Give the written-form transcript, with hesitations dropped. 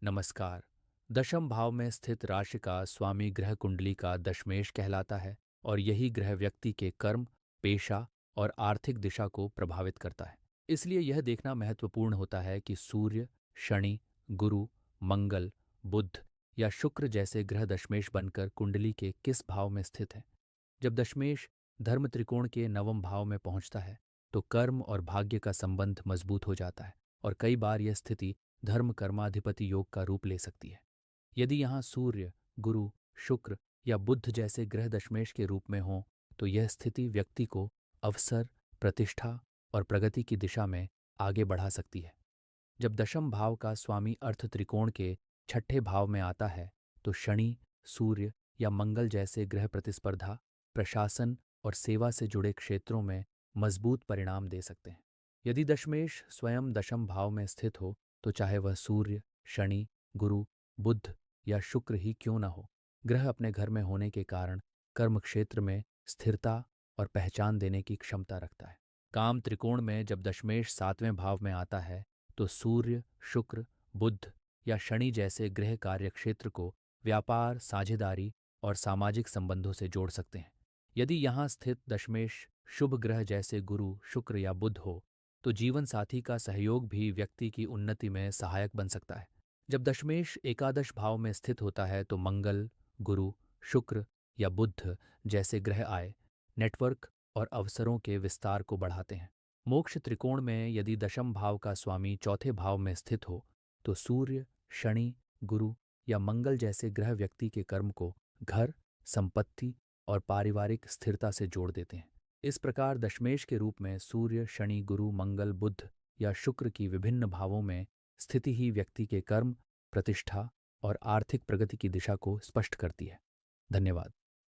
नमस्कार। दशम भाव में स्थित राशि का स्वामी ग्रह कुंडली का दशमेश कहलाता है और यही ग्रह व्यक्ति के कर्म, पेशा और आर्थिक दिशा को प्रभावित करता है। इसलिए यह देखना महत्वपूर्ण होता है कि सूर्य, शनि, गुरु, मंगल, बुध या शुक्र जैसे ग्रह दशमेश बनकर कुंडली के किस भाव में स्थित है। जब दशमेश धर्म त्रिकोण के नवम भाव में पहुंचता है तो कर्म और भाग्य का संबंध मजबूत हो जाता है और कई बार यह स्थिति धर्म कर्माधिपति योग का रूप ले सकती है। यदि यहाँ सूर्य, गुरु, शुक्र या बुध जैसे ग्रह दशमेश के रूप में हों तो यह स्थिति व्यक्ति को अवसर, प्रतिष्ठा और प्रगति की दिशा में आगे बढ़ा सकती है। जब दशम भाव का स्वामी अर्थ त्रिकोण के छठे भाव में आता है तो शनि, सूर्य या मंगल जैसे ग्रह प्रतिस्पर्धा, प्रशासन और सेवा से जुड़े क्षेत्रों में मजबूत परिणाम दे सकते हैं। यदि दशमेश स्वयं दशम भाव में स्थित हो तो चाहे वह सूर्य, शनि, गुरु, बुध या शुक्र ही क्यों न हो, ग्रह अपने घर में होने के कारण कर्म क्षेत्र में स्थिरता और पहचान देने की क्षमता रखता है। काम त्रिकोण में जब दशमेश सातवें भाव में आता है तो सूर्य, शुक्र, बुध या शनि जैसे ग्रह कार्य क्षेत्र को व्यापार, साझेदारी और सामाजिक संबंधों से जोड़ सकते हैं। यदि यहाँ स्थित दशमेश शुभ ग्रह जैसे गुरु, शुक्र या बुध हो तो जीवन साथी का सहयोग भी व्यक्ति की उन्नति में सहायक बन सकता है। जब दशमेश एकादश भाव में स्थित होता है तो मंगल, गुरु, शुक्र या बुध जैसे ग्रह आय, नेटवर्क और अवसरों के विस्तार को बढ़ाते हैं। मोक्ष त्रिकोण में यदि दशम भाव का स्वामी चौथे भाव में स्थित हो तो सूर्य, शनि, गुरु या मंगल जैसे ग्रह व्यक्ति के कर्म को घर, संपत्ति और पारिवारिक स्थिरता से जोड़ देते हैं। इस प्रकार दशमेश के रूप में सूर्य, शनि, गुरु, मंगल, बुध या शुक्र की विभिन्न भावों में स्थिति ही व्यक्ति के कर्म, प्रतिष्ठा और आर्थिक प्रगति की दिशा को स्पष्ट करती है। धन्यवाद।